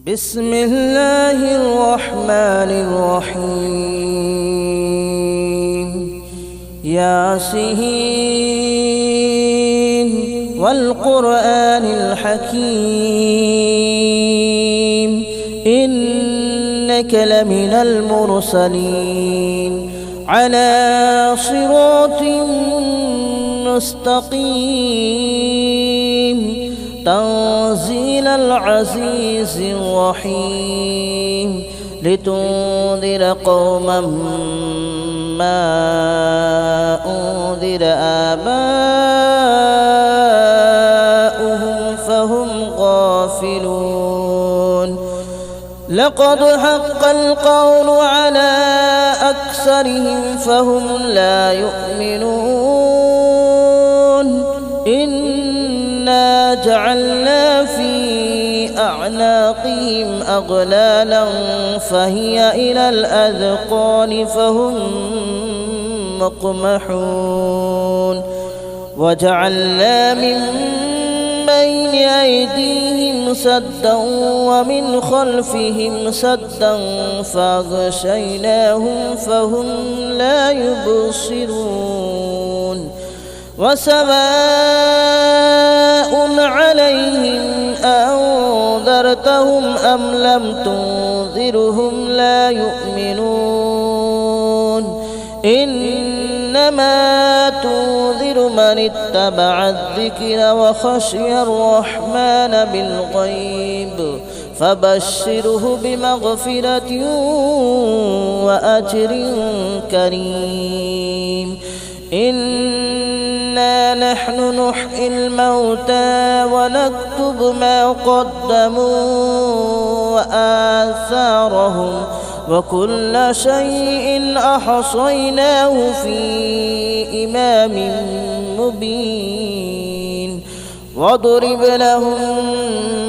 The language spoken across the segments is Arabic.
بسم الله الرحمن الرحيم ياسين والقرآن الحكيم إنك لمن المرسلين على صراط مستقيم تنزيل العزيز الرحيم لتنذر قوما ما أنذر آباؤهم فهم غافلون لقد حق القول على أكثرهم فهم لا يؤمنون إنا جعلنا في أعناقهم أغلالا فهي إلى الأذقان فهم مقمحون وجعلنا من بين أيديهم سدا ومن خلفهم سدا فأغشيناهم فهم لا يبصرون وسواء عليهم أنذرتهم أم لم تنذرهم لا يؤمنون إنما تنذر من اتبع الذكر وخشي الرحمن بالغيب فبشره بمغفرة وأجر كريم إنا نحن نحيي الموتى ونكتب ما قدموا وآثارهم وكل شيء أحصيناه في إمام مبين واضرب لهم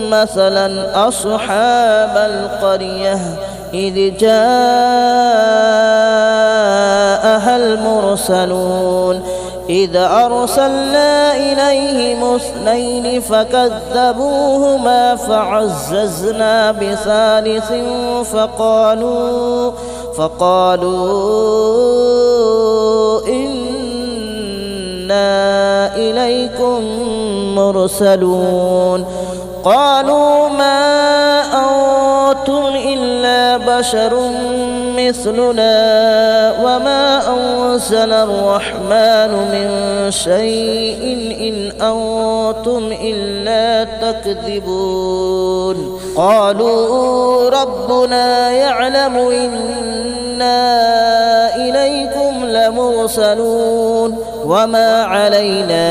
مثلا أصحاب القرية إذ جاءها المرسلون إذ أرسلنا إليهم اثنين فكذبوهما فعززنا بثالث فقالوا إنا إليكم مرسلون قالوا ما أنتم إلا بشر مثلنا وما أنزل الرحمن من شيء إن أنتم إلا تكذبون قالوا ربنا يعلم إنا إليكم لمرسلون وما علينا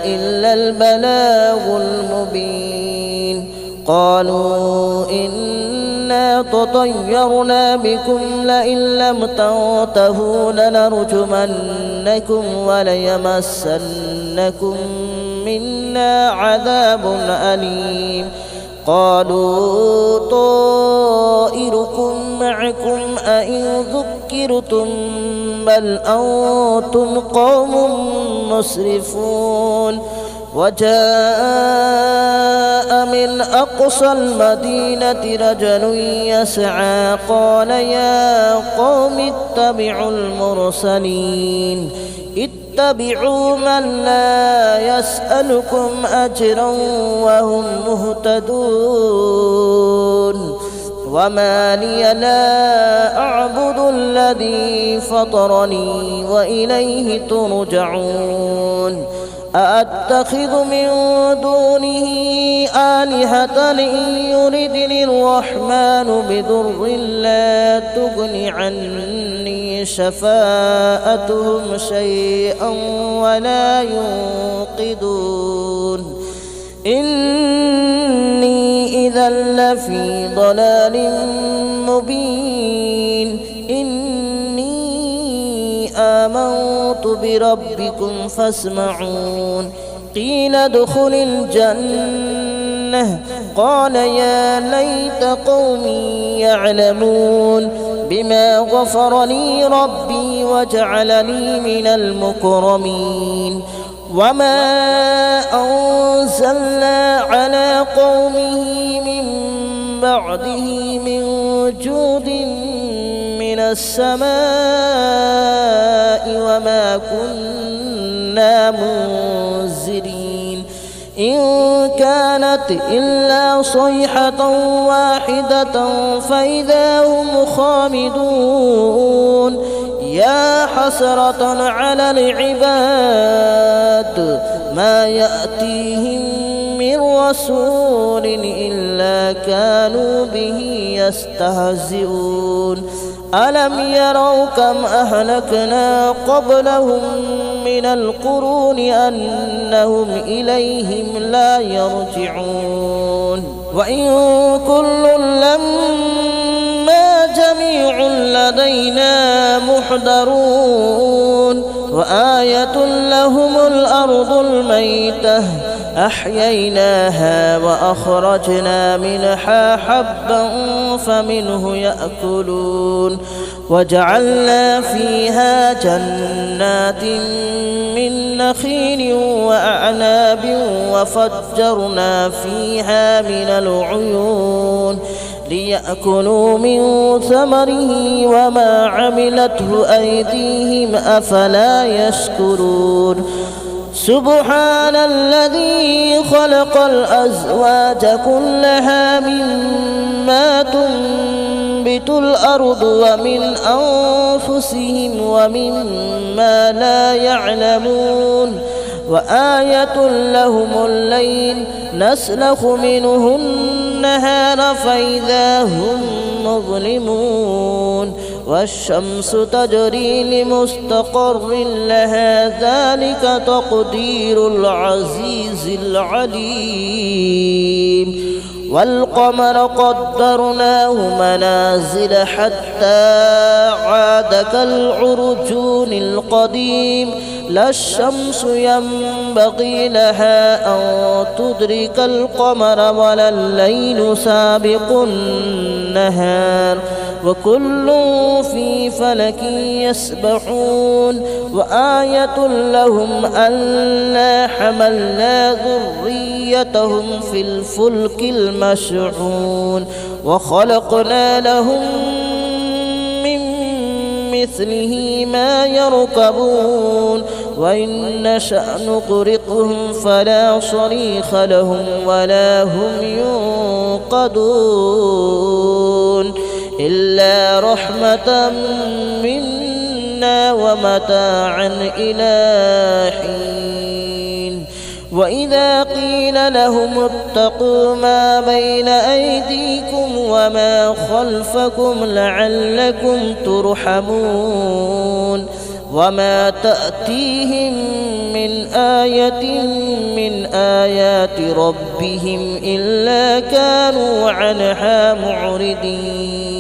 إلا البلاغ المبين قالوا إنا تطيرنا بكم لئن لم تنتهوا لنرجمنكم وليمسنكم منا عذاب أليم قالوا طائركم معكم أئن ذكرتم بل أنتم قوم مسرفون وجاء من أقصى المدينة رجل يسعى قال يا قوم اتبعوا المرسلين اتبعوا من لا يسألكم أجرا وهم مهتدون وما لي لا أعبد الذي فطرني وإليه ترجعون أأتخذ من دونه آلهة إن يردني الرحمن بضر لا تغن عني شفاءتهم شيئا ولا ينقذون إني إذا لفي ضلال مبين آمنت بربكم فاسمعون قيل ادخل الجنة قال يا ليت قومي يعلمون بما غفر لي ربي وجعلني من المكرمين وما أنزلنا على قومه من بعده من جود من السماء وما كنا منزلين إن كانت إلا صيحة واحدة فإذا هم خامدون يا حسرة على العباد ما يأتيهم من رسول إلا كانوا به يستهزئون ألم يروا كم أهلكنا قبلهم من القرون أنهم إليهم لا يرجعون وإن كل لما جميع لدينا محضرون وآية لهم الأرض الميتة أحييناها وأخرجنا منها حبا فمنه يأكلون وجعلنا فيها جنات من نخيل وأعناب وفجرنا فيها من العيون ليأكلوا من ثمره وما عملته أيديهم أفلا يشكرون سبحان الذي خلق الأزواج كلها مما تنبت الأرض ومن أنفسهم ومما لا يعلمون وآية لهم الليل نسلخ منه النهار فإذا هم مظلمون والشمس تجري لمستقر لها ذلك تقدير العزيز العليم والقمر قدرناه منازل حتى عاد كالعرجون القديم لا الشمس ينبغي لها أن تدرك القمر ولا الليل سابق النهار وكل في فلك يسبحون وآية لهم ألا حملنا ذريتهم في الفلك المشحون وخلقنا لهم من مثله ما يركبون وإن نشأ نغرقهم فلا صريخ لهم ولا هم ينقذون إلا رحمة منا ومتاعا إلى حين وإذا قيل لهم اتقوا ما بين أيديكم وما خلفكم لعلكم ترحمون وما تأتيهم من آية من آيات ربهم إلا كانوا عنها معرضين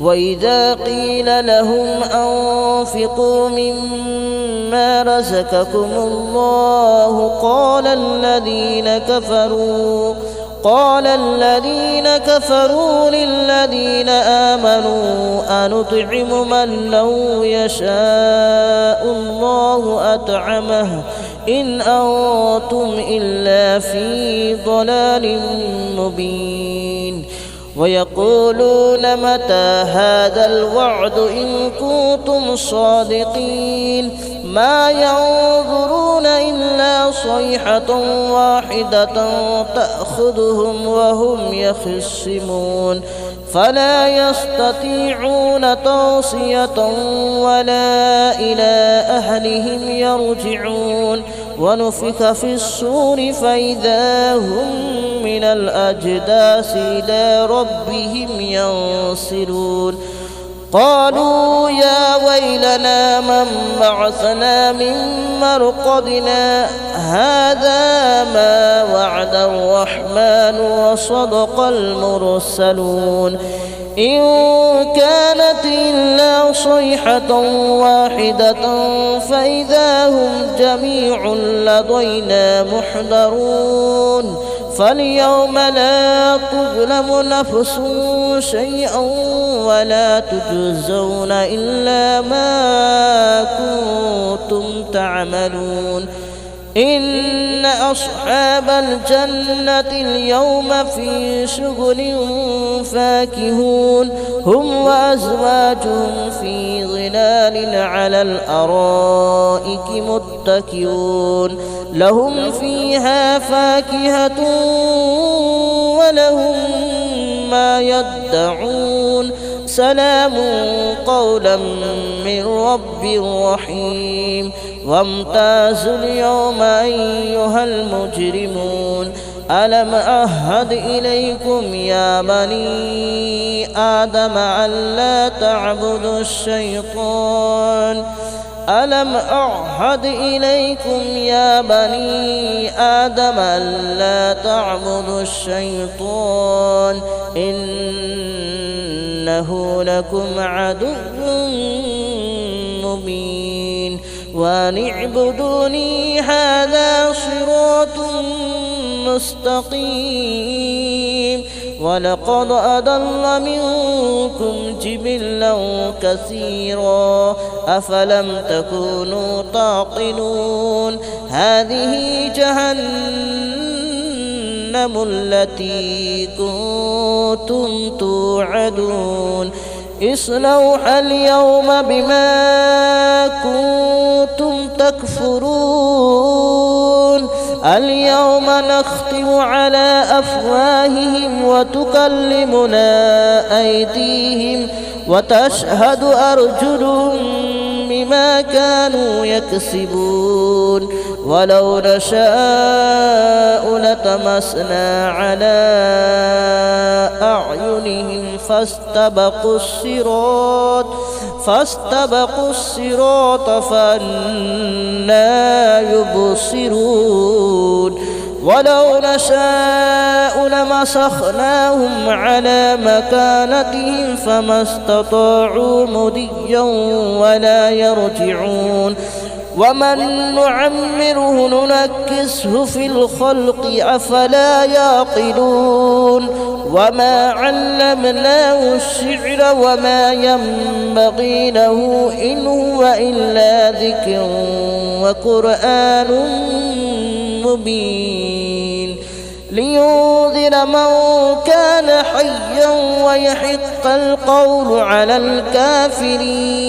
وإذا قيل لهم أنفقوا مما رزقكم الله قال الذين كفروا للذين آمنوا أنطعم من لو يشاء الله أطعمه إن أنتم إلا في ضلال مبين ويقولون متى هذا الوعد إن كنتم صادقين ما ينظرون إلا صيحة واحدة تأخذهم وهم يخصمون فلا يستطيعون توصية ولا إلى أهلهم يرجعون ونفخ في الصور فإذا هم من الأجداث إلى ربهم ينسلون قالوا يا ويلنا من بعثنا من مرقدنا هذا ما وعد الرحمن وصدق المرسلون إن كانت إلا صيحة واحدة فإذا هم جميع لدينا محضرون فاليوم لا تظلم نفس شيئا ولا تجزون إلا ما كنتم تعملون إن أصحاب الجنة اليوم في شغل فاكهون هم وأزواجهم في ظلال على الأرائك متكئون لهم فيها فاكهة ولهم ما يدعون سلام قولا من رب رحيم وامتازوا اليوم أيها المجرمون ألم أعهد إليكم يا بني آدم ألا تعبدوا الشيطان ألم أعهد إليكم يا بني آدم ألا تعبدوا الشيطان إنه لكم عدو مبين وأن اعبدوني هذا صراط مستقيم ولقد أضل منكم جبلا كثيرا أفلم تكونوا تعقلون هذه جهنم التي كنتم توعدون اصلوها اليوم بما كنتم تكفرون اليوم نختم على أفواههم وتكلمنا أيديهم وتشهد أرجلهم بما كانوا يكسبون ولو نشاء لطمسنا على أعينهم فاستبقوا الصراط فأنى يبصرون ولو نشاء لمسخناهم على مكانتهم فما استطاعوا مضيا ولا يرجعون ومن نعمره ننكسه في الخلق أفلا يعقلون وما علمناه الشعر وما ينبغي له إن هو إلا ذكر وقرآن مبين لينذر من كان حيا ويحق القول على الكافرين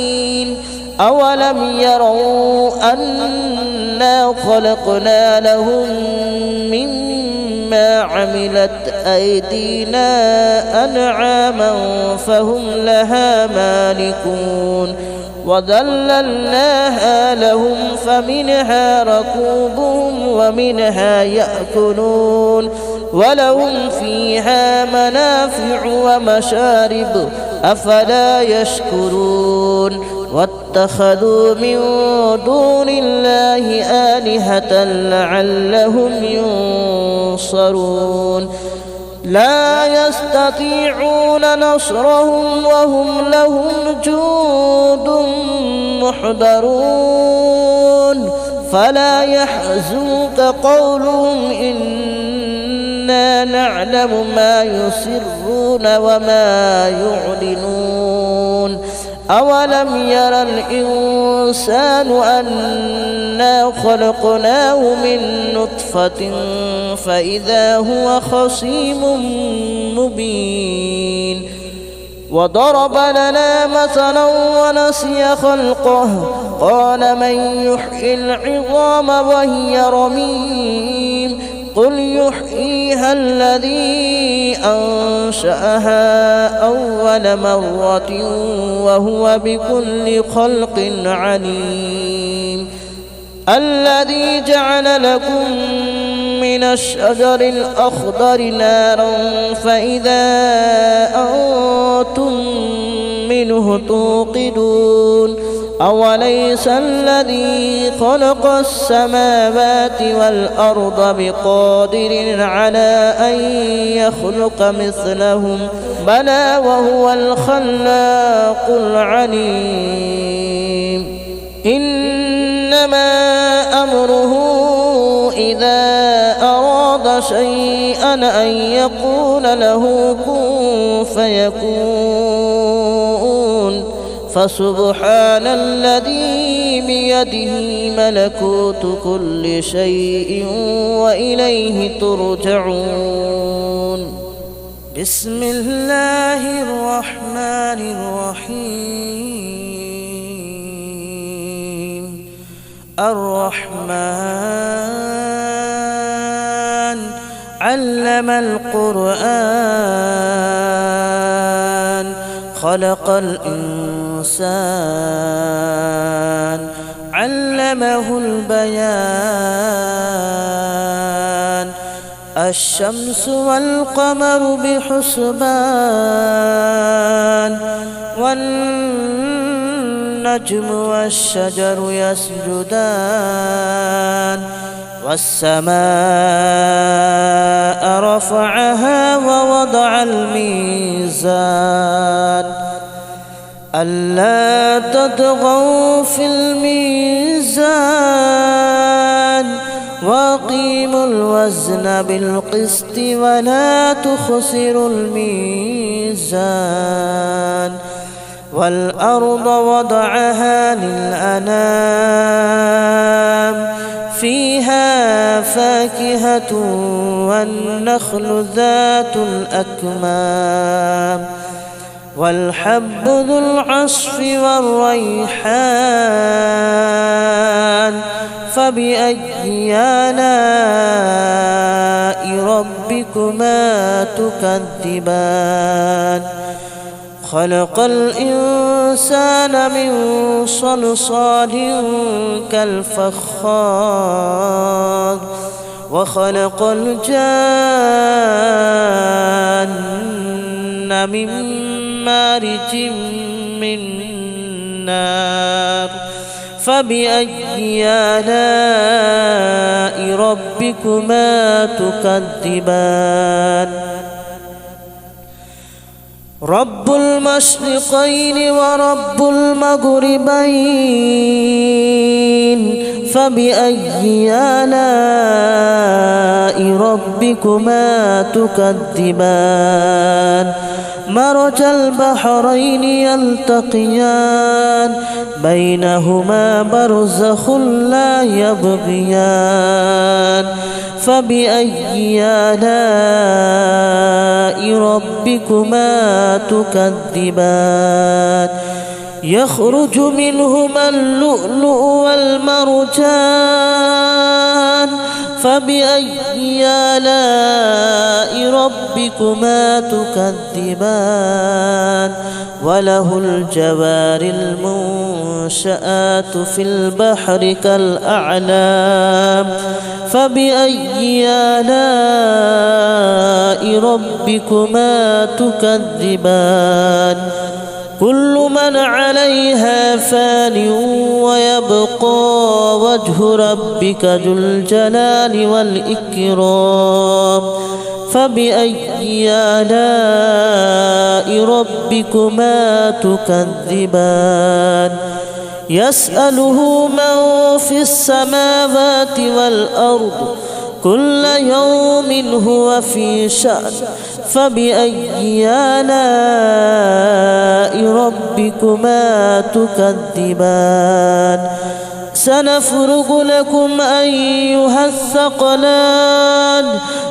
أولم يروا أنا خلقنا لهم مما عملت أيدينا أنعاما فهم لها مالكون وذللناها لهم فمنها ركوبهم ومنها يأكلون ولهم فيها منافع ومشارب أفلا يشكرون واتخذوا من دون الله آلهة لعلهم ينصرون لا يستطيعون نصرهم وهم لهم جند محضرون فلا يحزنك قولهم إنا نعلم ما يسرون وما يعلنون أولم يرى الإنسان أنا خلقناه من نطفة فإذا هو خصيم مبين وضرب لنا مثلا ونسي خلقه قال من يحيي العظام وهي رميم قل يحييها الذي أنشأها أول مرة وهو بكل خلق عليم الذي جعل لكم من الشجر الأخضر نارا فإذا أنتم منه توقدون أوليس الذي خلق السماوات والأرض بقادر على أن يخلق مثلهم بلى وهو الخلاق العليم إنما أمره إذا أراد شيئا أن يقول له كن فيكون فسبحان الذي بيده ملكوت كل شيء وإليه ترجعون. بسم الله الرحمن الرحيم. الرحمن علم القرآن خلق الإنسان علمه البيان. الشمس والقمر بحسبان والنجم والشجر يسجدان. والسماء رفعها ووضع الميزان ألا تطغوا في الميزان وأقيموا الوزن بالقسط ولا تخسروا الميزان. والأرض وضعها للأنام فيها فاكهة والنخل ذات الأكمام والحب ذو العصف والريحان. فبأي آلاء ربكما تكذبان. خلق الإنسان من صلصال كالفخار وخلق الجان من مارج من نار. فبأي آلاء ربكما تكذبان. رب المشرقين ورب المغربين. فبأي آلاء ربكما تكذبان. مرج البحرين يلتقيان بينهما برزخ لا يبغيان. فبأي آلاء ربكما تكذبان. يخرج منهما اللؤلؤ والمرجان. فبأي آلاء ربكما تكذبان. وله الجوار المنشآت في البحر كالأعلام. فبأي آلاء ربكما تكذبان. كل من عليها فان ويبقى وجه ربك ذو الجلال والإكرام. فبأي آلاء ربكما تكذبان. يسأله من في السماوات والأرض كل يوم هو في شأن. فبأي آلاء ربكما تكذبان. سنفرغ لكم أيها الثقلان.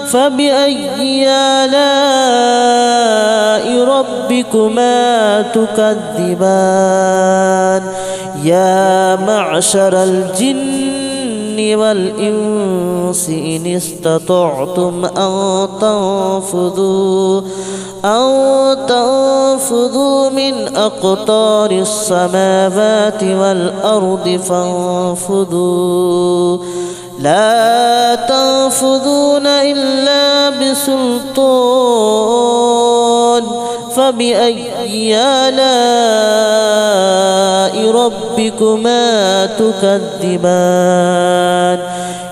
فبأي آلاء ربكما تكذبان. يا معشر الجن والإنس إن استطعتم أن تنفذوا من أقطار السماوات والأرض فانفذوا لا تنفذون إلا بسلطان. فبأي آلاء ربكما تكذبان.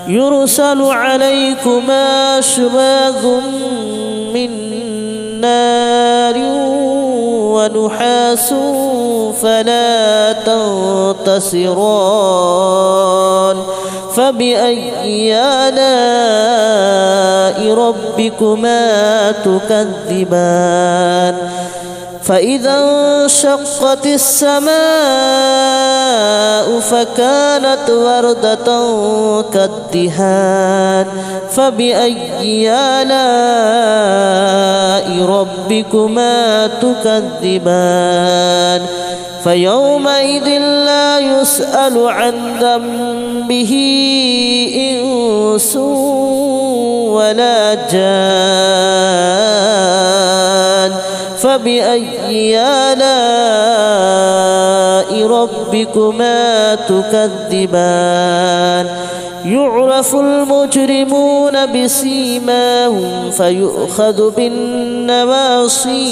يرسل عليكما شواظ من نار ونحاس فلا تنتصران. فبأي آلاء ربكما تكذبان. فإذا انشقت السماء فكانت وردة كالدهان فبأي آلاء ربكما تكذبان فيومئذ لا يسأل عن ذنبه إنس ولا جان فبأي آلاء ربكما تكذبان يعرف المجرمون بسيماهم فيؤخذ بالنواصي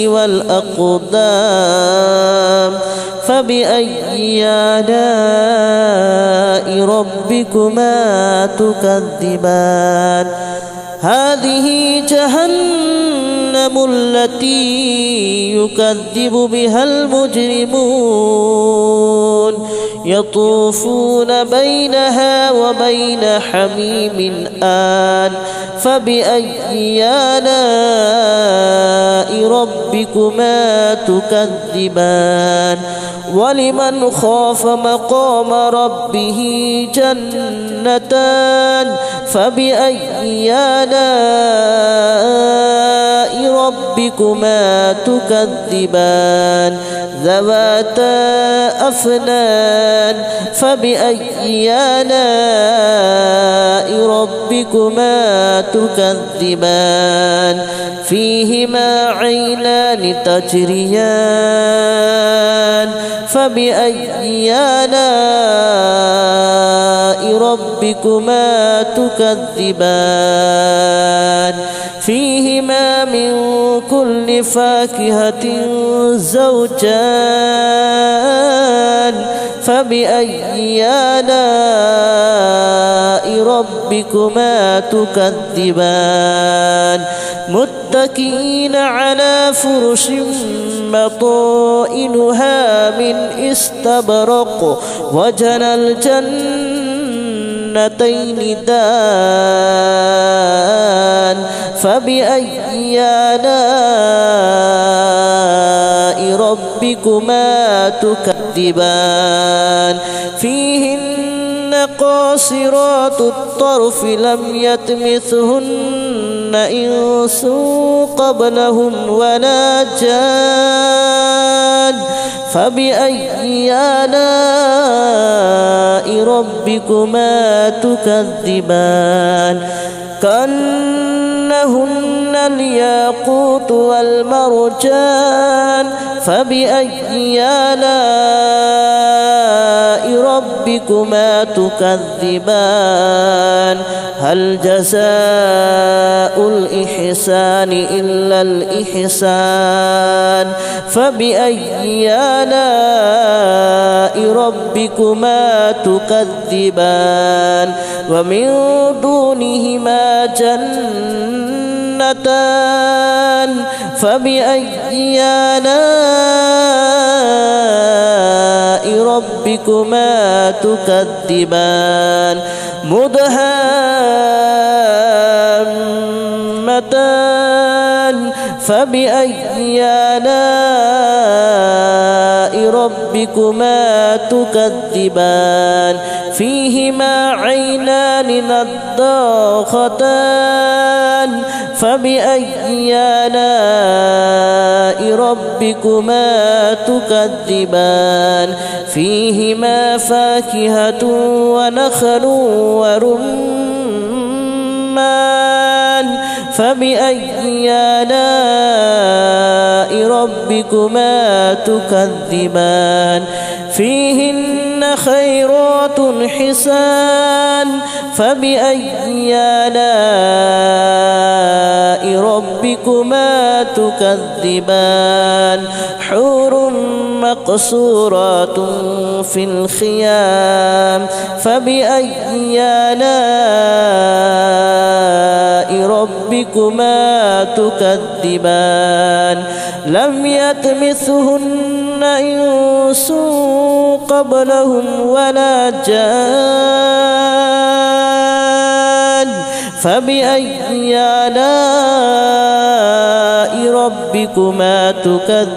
والأقدام فبأي آلاء ربكما تكذبان هذه جهنم التي يكذب بها المجرمون يطوفون بينها وبين حميم آن فبأي آلاء ربكما تكذبان ولمن خاف مقام ربه جنتان فبأي آلاء ربكما تكذبان ذواتا أفنان فبأي آلاء ربكما تكذبان فيهما عينان تجريان فبأي آلاء ربكما تكذبان فيهما من كل فاكهة زوجان فبأي آلاء ربكما تكذبان متكئين على فرش مطائنها من استبرق وجنى الجنتين دان فبأي آلاء ربكما تكذبان فيهن قاصرات الطرف لم يطمثهن إنس قبلهم ولا جان فبأي آلاء ربكما تكذبان كأنهن الياقوت والمرجان فبأي آلاء ربكما تكذبان هل جزاء الإحسان إلا الإحسان فبأي آلاء ربكما تكذبان ومن دونهما جنتان فبأي آلاء ربكما تكذبان مدهامتان فبأي آلاء ربكما تكذبان فيهما عينان نضاختان فبأي آلاء ربكما تكذبان فيهما فاكهة ونخل ورمان فبأي آلاء ربكما تكذبان فيهن خيرات حسان فبأي آلاء ربكما تكذبان حور مقصورات في الخيام فبأي آلاء ربكما تكذبان لم يطمثهن إنس قبلهم ولا جان فبأي آلاء ربكما تكذبان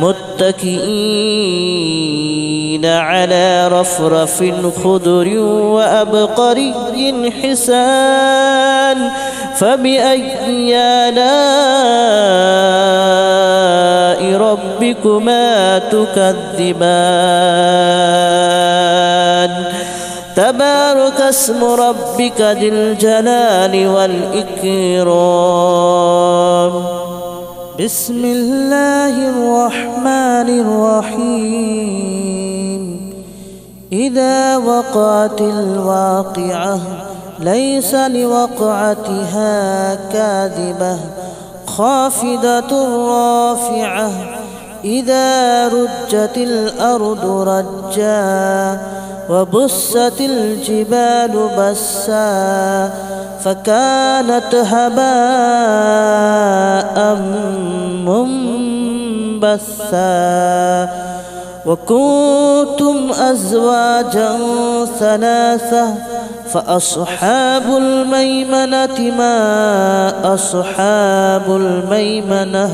متكئين على رفرف خضر وأبقري حسان فبأي آلاء ربكما تكذبان تبارك اسم ربك ذي الجلال والإكرام بسم الله الرحمن الرحيم إذا وقعت الواقعة ليس لوقعتها كاذبة خافضة رافعة إذا رجت الأرض رجا وبست الجبال بسا فكانت هباء منبثا وكنتم أزواجا ثلاثة فأصحاب الميمنة ما أصحاب الميمنة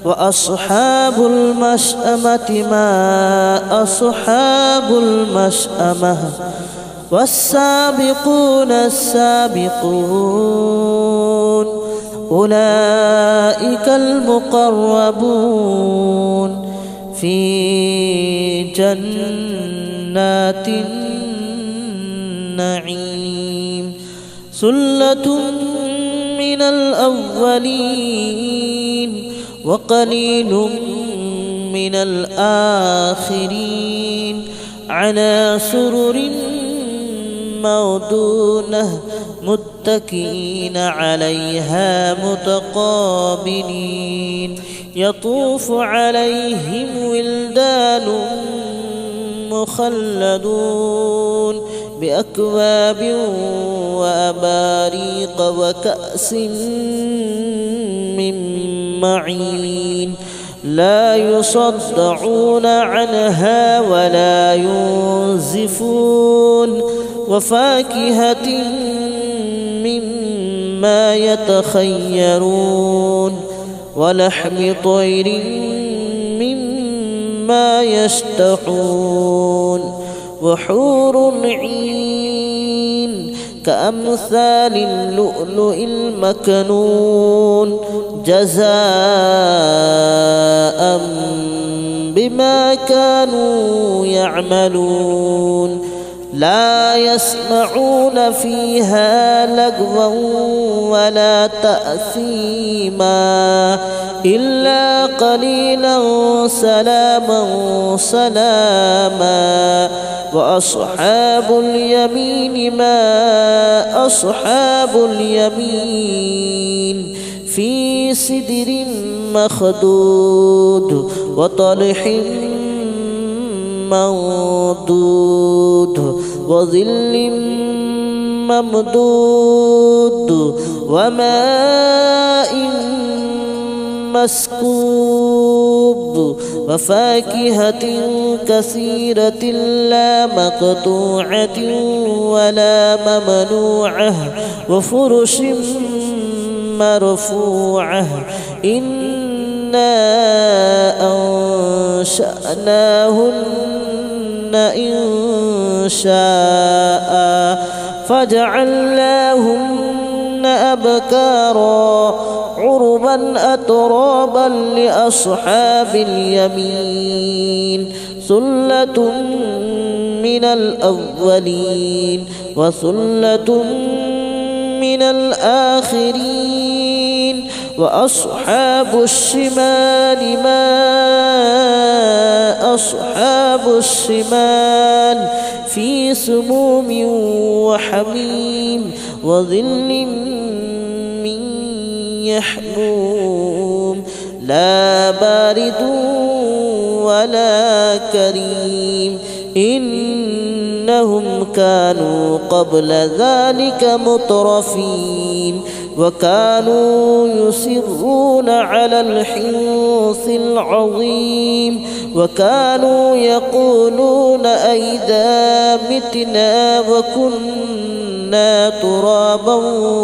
وأصحاب المشأمة ما أصحاب المشأمة والسابقون السابقون أولئك المقربون في جنات النعيم ثلة من الأولين وقليل من الآخرين على سرر موضونة متكئين عليها متقابلين يطوف عليهم ولدان مخلدون بأكواب وأباريق وكأس من معين لا يصدعون عنها ولا ينزفون وفاكهة مما يتخيرون ولحم طير مما يشتهون وحور عين كأمثال اللؤلؤ المكنون جزاء بما كانوا يعملون لا يسمعون فيها لغوا ولا تأثيما إلا قليلا سلاما سلاما وأصحاب اليمين ما أصحاب اليمين في سدر مخضود وطلح منضود وظل ممدود وماء مسكوب وفاكهة كثيرة لا مقطوعة ولا ممنوعة وفرش مرفوعة إنا أنشأناهن إن شاء فجعلناهن أبكارا عربا أترابا لأصحاب اليمين ثلة من الأولين وثلة من الآخرين وأصحاب الشمال ما أصحاب الشمال في سموم وحميم وظل من يحموم لا بارد ولا كريم إنهم كانوا قبل ذلك مترفين وكانوا يصرون على الحنث العظيم وكانوا يقولون أئذا متنا وكنا كنا ترابا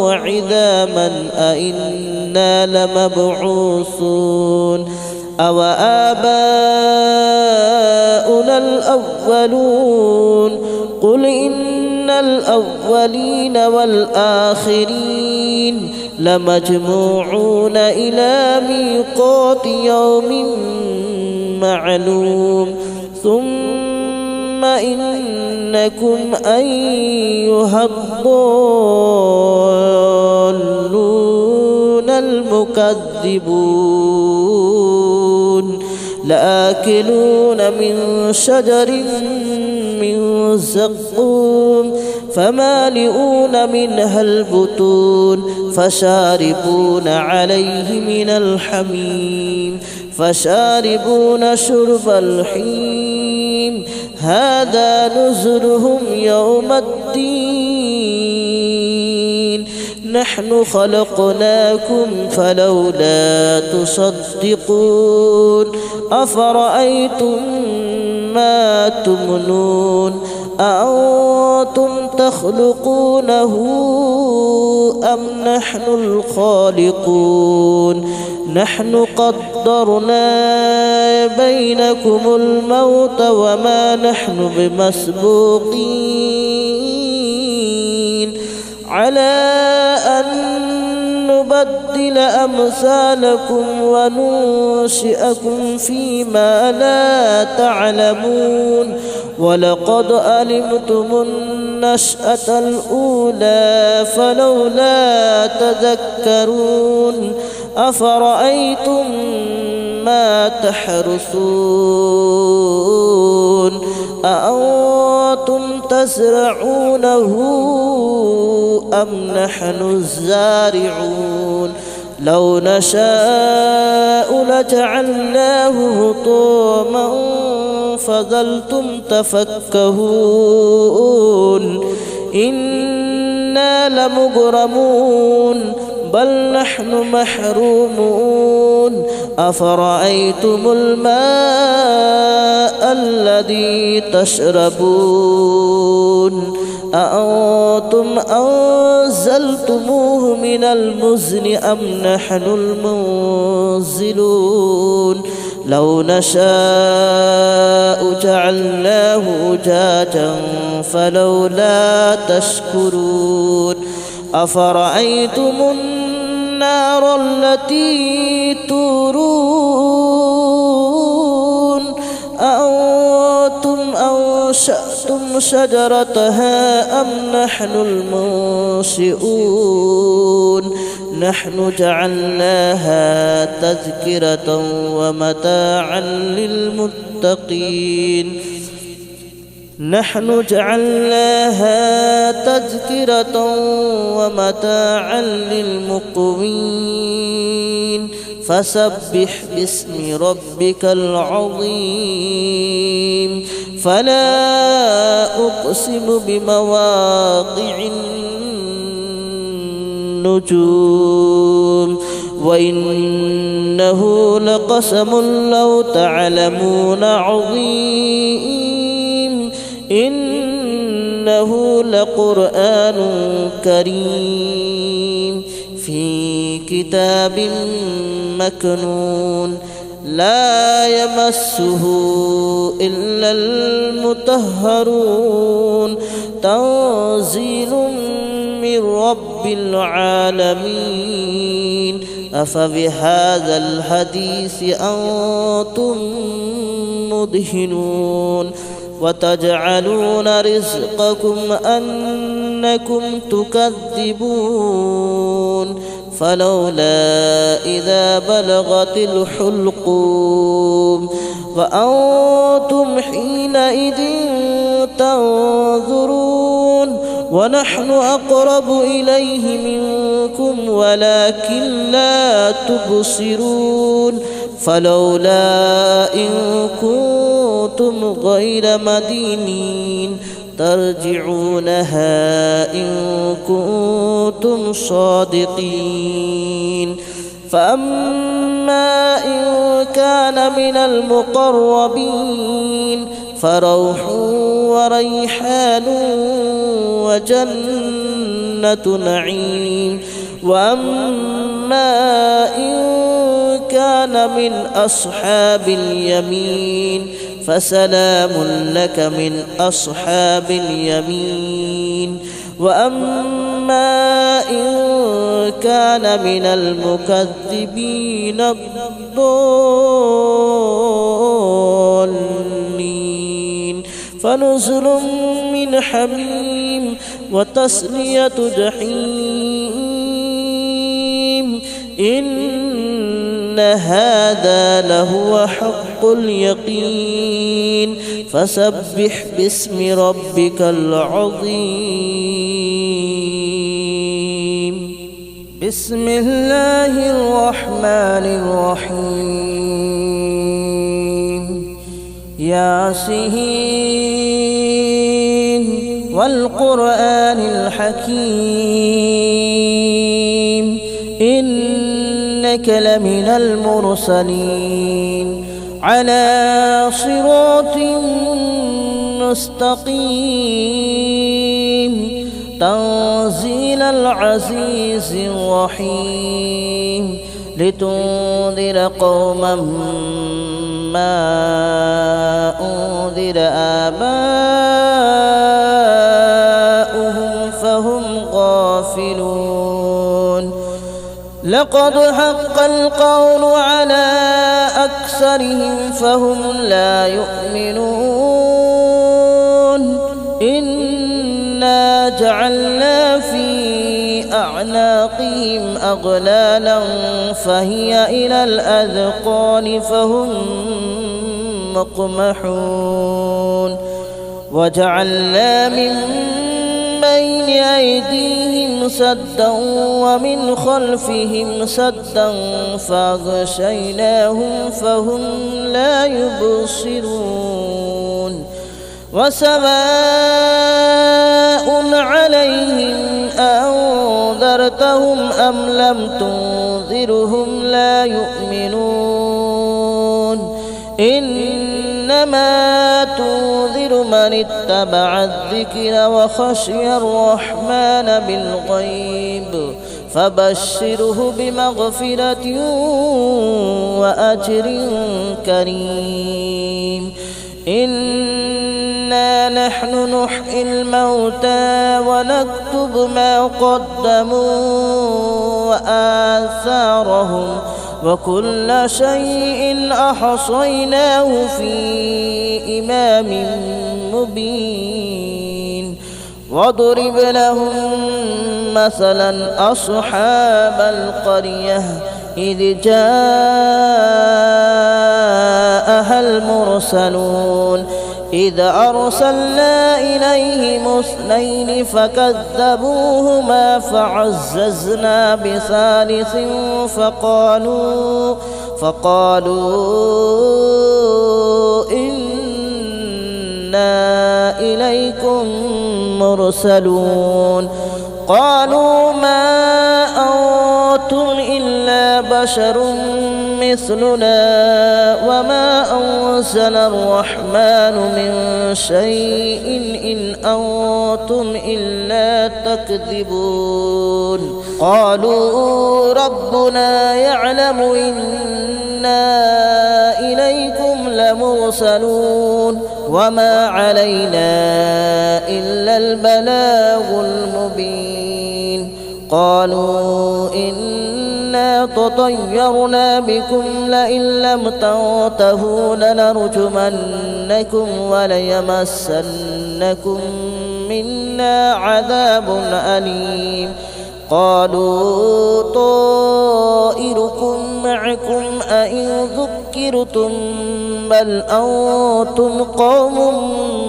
وعظاما أئنا لمبعوثون أو آباؤنا الأولون قل إن الأولين والآخرين لمجموعون إلى ميقات يوم معلوم ثم إنكم أيها الضالون المكذبون لآكلون من شجر من زقوم فمالئون منها البطون فشاربون عليه من الحميم فشاربون شرب الحميم هذا نزلهم يوم الدين نحن خلقناكم فلولا تصدقون أفرأيتم ما تمنون أأنتم تخلقونه أم نحن الخالقون نحن قدرنا بينكم الموت وما نحن بمسبوقين على أن نبدل أمثالكم وننشئكم فيما لا تعلمون ولقد علمتم النشأة الأولى فلولا تذكرون أفرأيتم ما تحرثون أأنتم تزرعونه أم نحن الزارعون لو نشاء لجعلناه هطاما فظلتم تفكهون إنا لمغرمون بل نحن محرومون أفرأيتم الماء الذي تشربون أأنتم أنزلتموه من المزن أم نحن المنزلون لو نشاء جعلناه أجاجا فلولا تشكرون أفرأيتم النار التي تورون أأنتم أنشأتم شجرتها أم نحن المنشئون نحن جعلناها تذكرة ومتاعا للمتقين نحن جعلناها تذكرة ومتاعا للمقوين فسبح باسم ربك العظيم فلا أقسم بمواقع النجوم وإنه لقسم لو تعلمون عظيم إنه لقرآن كريم في كتاب مكنون لا يمسه إلا المطهرون تنزيل من رب العالمين أفبهذا الحديث أنتم مدهنون وتجعلون رزقكم أنكم تكذبون فلولا إذا بلغت الحلقوم وأنتم حينئذ تنظرون ونحن أقرب إليه منكم ولكن لا تبصرون فلولا إن كنتم غير مدينين ترجعونها إن كنتم صادقين فأما إن كان من المقربين فروح وريحان وجنة جنة نعيم وأما إن كان من أصحاب اليمين فسلام لك من أصحاب اليمين وأما إن كان من المكذبين الضالين فنزل من حميم وتصلية جحيم إن هذا لهو حق اليقين فسبح باسم ربك العظيم بسم الله الرحمن الرحيم ياسين والقرآن الحكيم إنك لمن المرسلين على صراط مستقيم تنزيل العزيز الرحيم لتنذر قوما ما أنذر آباؤهم فهم غافلون لقد حق القول على أكثرهم فهم لا يؤمنون إنا جعلنا في أعناقهم أغلالا فهي إلى الأذقان فهم مقمحون وجعلنا من بين أيديهم سدا ومن خلفهم سدا فأغشيناهم فهم لا يبصرون وسواء عليهم أنذرتهم أم لم تنذرهم لا يؤمنون إنما تنذر من اتبع الذكر وخشي الرحمن بالغيب فبشره بمغفرة وأجر كريم إنا نحن نحيي الموتى ونكتب ما قدموا وآثارهم وكل شيء أحصيناه في إمام مبين واضرب لهم مثلا أصحاب القرية إذ جاءها المرسلون إذ أرسلنا إليهم اثنين فكذبوهما فعززنا بثالث فقالوا إنا إليكم مرسلون قالوا ما أنتم إلا بشر مثلنا وما أنزل الرحمن من شيء إن أنتم إلا تكذبون قالوا ربنا يعلم إنا إليكم لمرسلون وما علينا إلا البلاغ المبين قالوا إنا تطيرنا بكم لئن لم تنتهوا لنرجمنكم وليمسنكم منا عذاب أليم قالوا طائركم معكم أئن ذكرتم بل أنتم قوم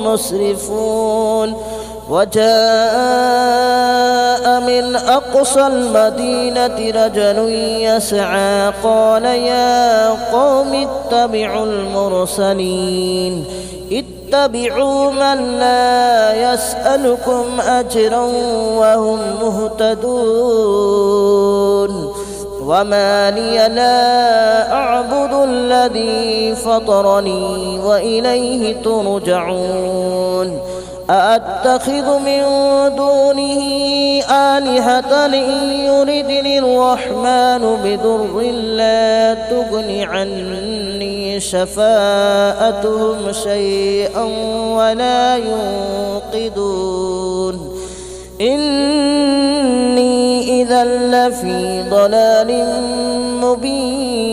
مسرفون وجاء من أقصى المدينة رجل يسعى قال يا قوم اتبعوا المرسلين اتبعوا من لا يسألكم أجرا وهم مهتدون وما لي لا أعبد الذي فطرني وإليه ترجعون أأتخذ من دونه آلهة إن يردني الرحمن بضر لا تغن عني شفاعتهم شيئا ولا ينقذون إني إذا لفي ضلال مبين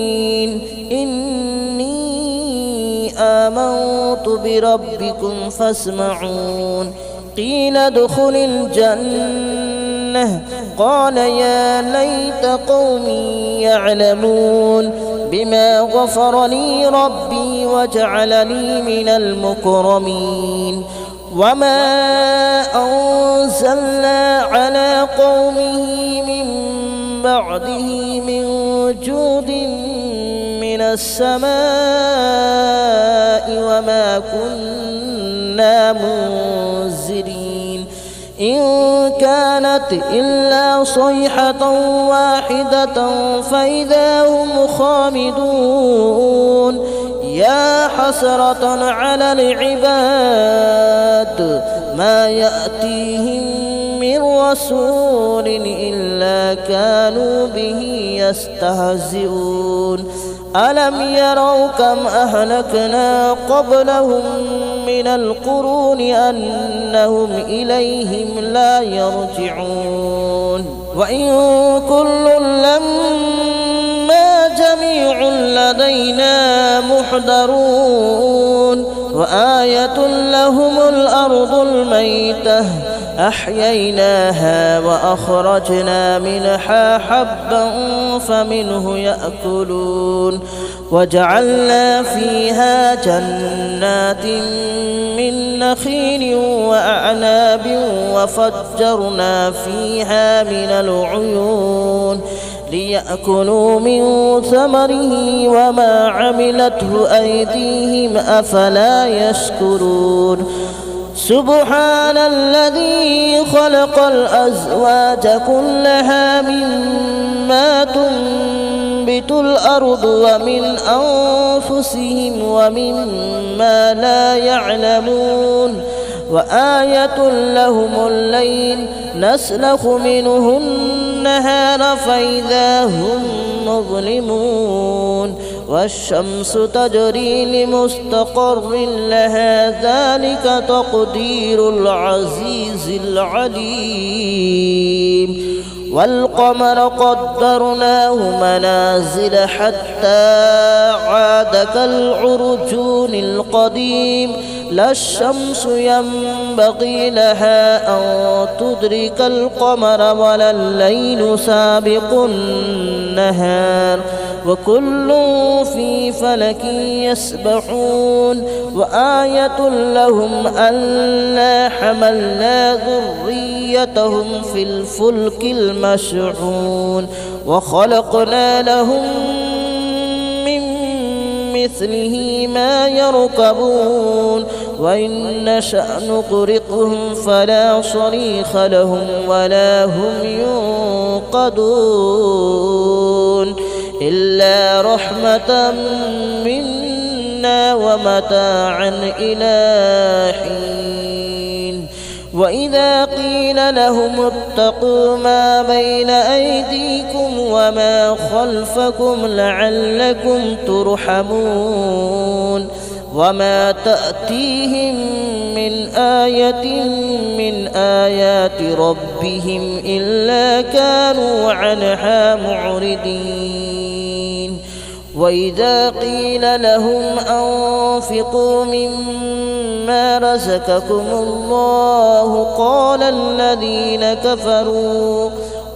آمنت بربكم فاسمعون قيل ادخل الجنة قال يا ليت قومي يعلمون بما غفر لي ربي وجعلني من المكرمين وما أنزلنا على قومه من بعده من جود من السماء وما كنا منزلين إن كانت إلا صيحة واحدة فإذا هم خامدون يا حسرة على العباد ما يأتيهم من رسول إلا كانوا به يستهزئون ألم يروا كم أهلكنا قبلهم من القرون أنهم إليهم لا يرجعون وإن كل لما جميع لدينا محضرون وآية لهم الأرض الميتة أحييناها وأخرجنا منها حبا فمنه يأكلون وجعلنا فيها جنات من نخيل وأعناب وفجرنا فيها من العيون ليأكلوا من ثمره وما عملته أيديهم أفلا يشكرون سبحان الذي خلق الأزواج كلها مما تنبت الأرض ومن أنفسهم ومما لا يعلمون وآية لهم الليل نسلخ منه النهار فإذا هم مظلمون والشمس تجري لمستقر لها ذلك تقدير العزيز العليم والقمر قدرناه منازل حتى عاد كالعرجون القديم لا الشمس ينبغي لها أن تدرك القمر ولا الليل سابق النهار وكل في فلك يسبحون وآية لهم ألا حملنا ذريتهم في الفلك المشحون وخلقنا لهم من مثله ما يركبون وإن نشأ نغرقهم فلا صريخ لهم ولا هم ينقذون إلا رحمة منا ومتاعا إلى حين وإذا قيل لهم اتقوا ما بين أيديكم وما خلفكم لعلكم ترحمون وما تأتيهم من آية من آيات ربهم إلا كانوا عنها معرضين وإذا قيل لهم أنفقوا مما رزقكم الله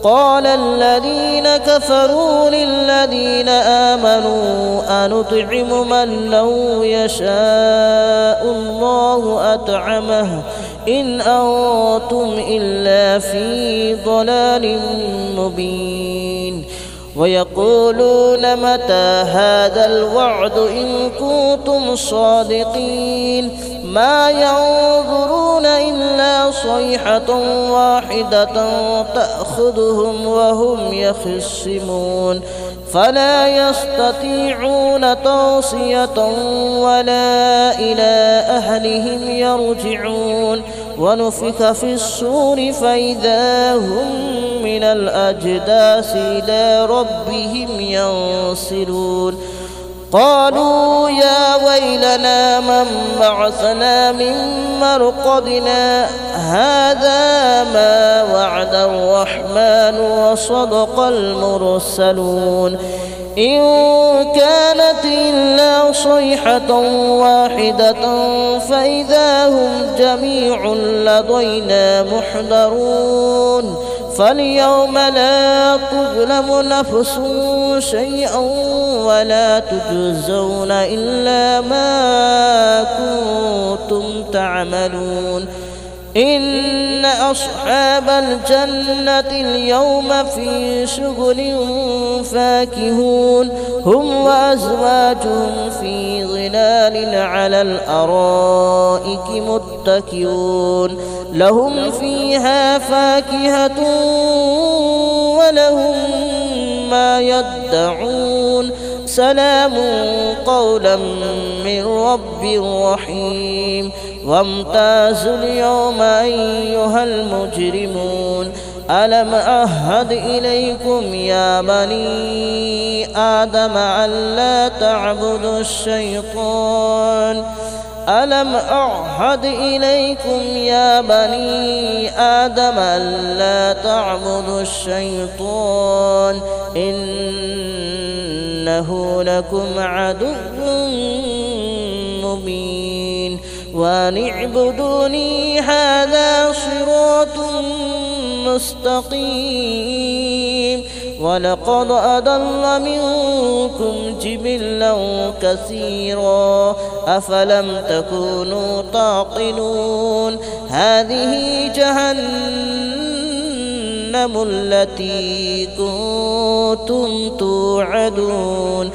قال الذين كفروا للذين آمنوا أنطعم من لو يشاء الله أطعمه إن أنتم إلا في ضلال مبين ويقولون متى هذا الوعد إن كنتم صادقين ما ينظرون إلا صيحة واحدة تأخذهم وهم يخصمون فلا يستطيعون توصية ولا إلى أهلهم يرجعون ونفخ في الصور فإذا هم من الأجداث إلى ربهم ينسلون قالوا يا ويلنا من بعثنا من مرقدنا هذا ما وعد الرحمن وصدق المرسلون إن كانت إلا صيحة واحدة فإذا هم جميع لدينا محضرون فاليوم لا تظلم نفس شيئا ولا تجزون إلا ما كنتم تعملون إن أصحاب الجنة اليوم في شغل فاكهون هم وأزواجهم في ظلال على الأرائك متكئون لهم فيها فاكهة ولهم ما يدعون سلام قولا من رب رحيم وامتازوا اليوم أيها المجرمون ألم أعهد إليكم يا بني آدم ألا تعبدوا الشيطان ألم أعهد إليكم يا بني آدم ألا تعبدوا الشيطان إنه لكم عدو مبين وأن اعبدوني هذا صراط مستقيم ولقد أضل منكم جبلا كثيرا أفلم تكونوا تعقلون هذه جهنم التي كنتم توعدون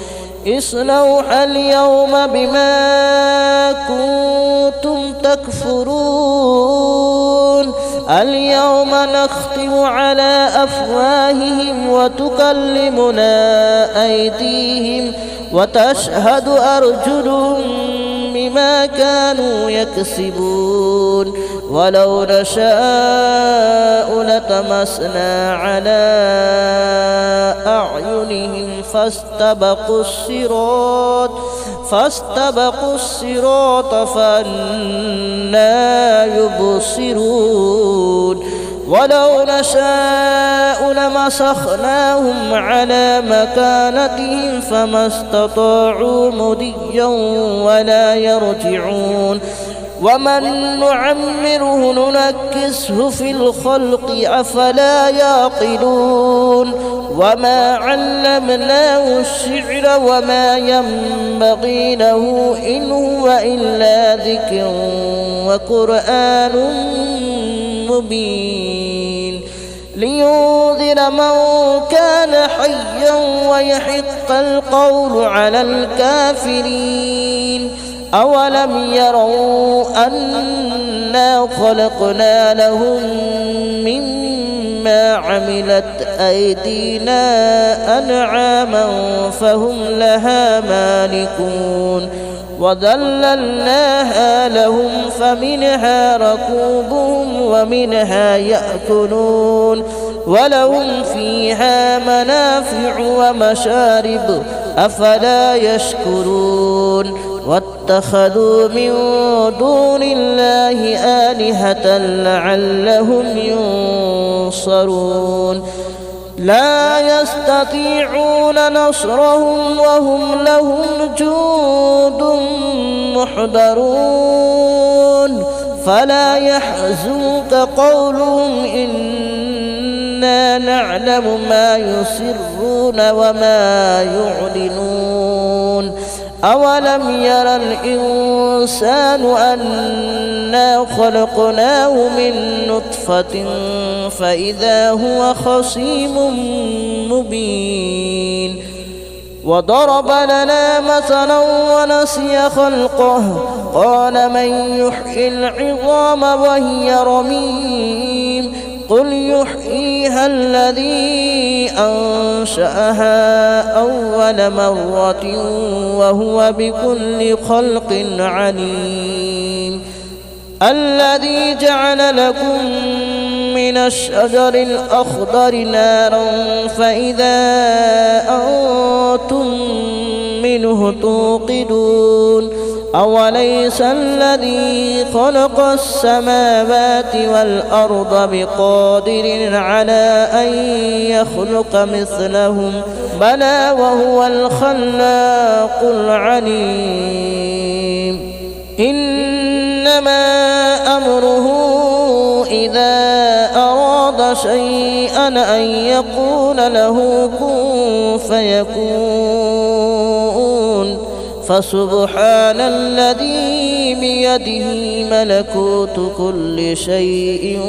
اصلوها اليوم بما كنتم تكفرون اليوم نختم على أفواههم وتكلمنا أيديهم وتشهد أرجلهم بما كانوا يكسبون ولو نشاء لطمسنا على أعينهم فاستبقوا الصراط فأنى يبصرون ولو نشاء لمسخناهم على مكانتهم فما استطاعوا مضيا ولا يرجعون ومن نعمره ننكسه في الخلق أفلا يعقلون وما علمناه الشعر وما ينبغي له إن هو إلا ذكر وقرآن مبين لينذر من كان حيا ويحق القول على الكافرين أولم يروا أنا خلقنا لهم مما عملت أيدينا أنعاما فهم لها مالكون وذللناها لهم فمنها ركوبهم ومنها يأكلون ولهم فيها منافع ومشارب أفلا يشكرون واتخذوا من دون الله آلهة لعلهم ينصرون لا يستطيعون نصرهم وهم لهم جند محضرون فلا يحزنك قولهم إنا نعلم ما يسرون وما يعلنون أولم ير الإنسان أنا خلقناه من نطفة فإذا هو خصيم مبين وضرب لنا مثلا ونسي خلقه قال من يحيي العظام وهي رميم قل يحييها الذي أنشأها أول مرة وهو بكل خلق عليم الذي جعل لكم من الشجر الأخضر نارا فإذا أنتم منه توقدون أوليس الذي خلق السماوات والأرض بقادر على أن يخلق مثلهم بلى وهو الخلاق العليم إنما أمره إذا أراد شيئا أن يقول له كن فيكون فسبحان الذي بيده ملكوت كل شيء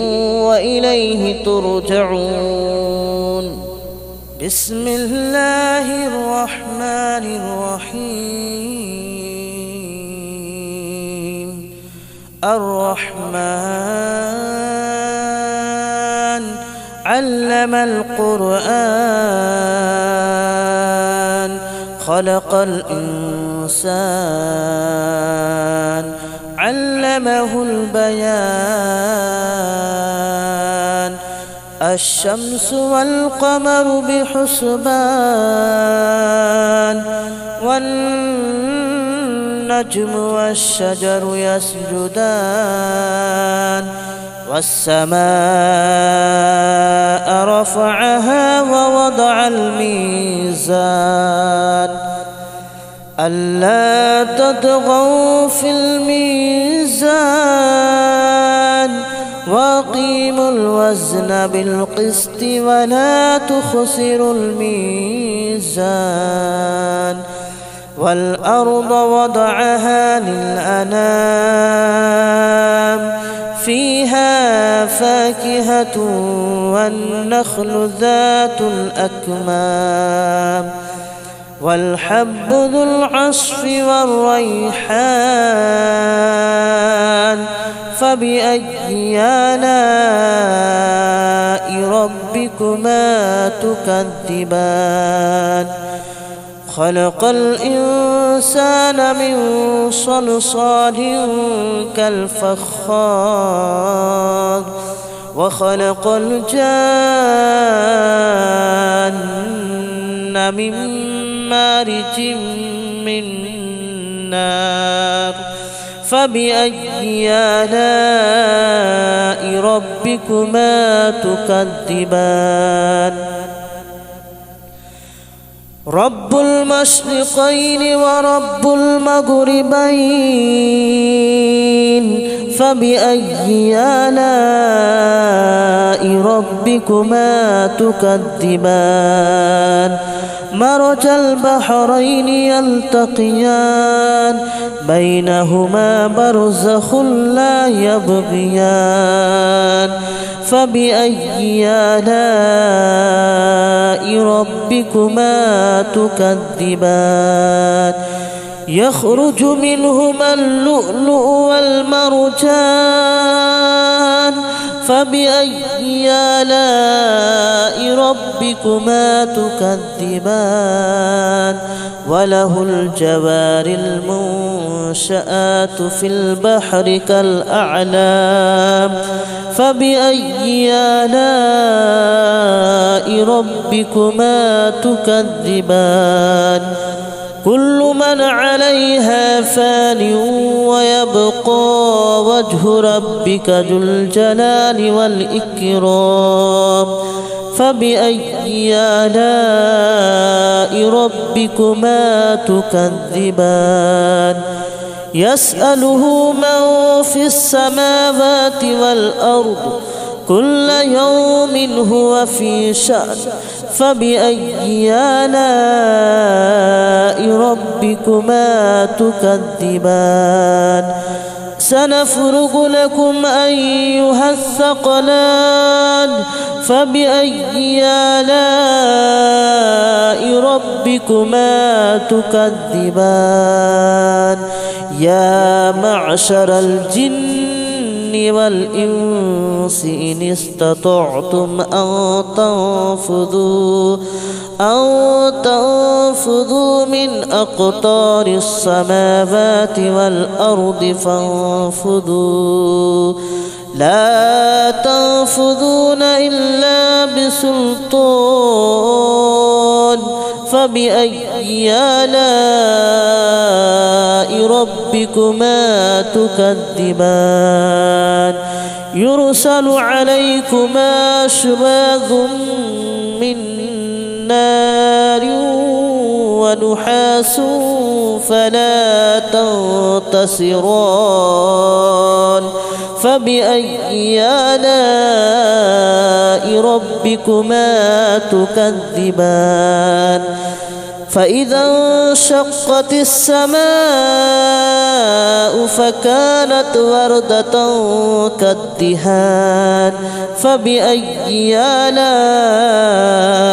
وإليه ترجعون بسم الله الرحمن الرحيم الرحمن علم القرآن خلق الإنسان علمه البيان الشمس والقمر بحسبان والنجم والشجر يسجدان والسماء رفعها ووضع الميزان ألا تطغوا في الميزان وأقيموا الوزن بالقسط ولا تخسروا الميزان والأرض وضعها للأنام فيها فاكهة والنخل ذات الأكمام والحب ذو العصف والريحان فبأي آلاء ربكما تكذبان خلق الإنسان من صلصال كالفخار وخلق الجان من مارج من نار فبأي آلاء ربكما تكذبان رب المشرقين ورب المغربين فبأي آلاء ربكما تكذبان مرج البحرين يلتقيان بينهما برزخ لا يبغيان فبأي آلاء ربكما تكذبان يخرج منهما اللؤلؤ والمرجان فبأي آلاء ربكما تكذبان وله الجوار المنشآت في البحر كالأعلام فبأي آلاء ربكما تكذبان كل من عليها فان ويبقى وجه ربك ذو الجلال والإكرام فبأي آلاء ربكما تكذبان يسأله من في السماوات والأرض كل يوم هو في شأن فبأي آلاء ربكما تكذبان سنفرغ لكم أيها الثقلان فبأي آلاء ربكما تكذبان يا معشر الجن والإنس إن استطعتم أن تنفذوا من أقطار السماوات والأرض فانفذوا لا تنفذون إلا بسلطان فبأي آلاء ربكما تكذبان يرسل عليكما شواظ من نار ونحاس فلا تنتصران فبأي آلاء ربكما تكذبان فإذا انشقت السماء فكانت وردة كالدهان فبأي آلاء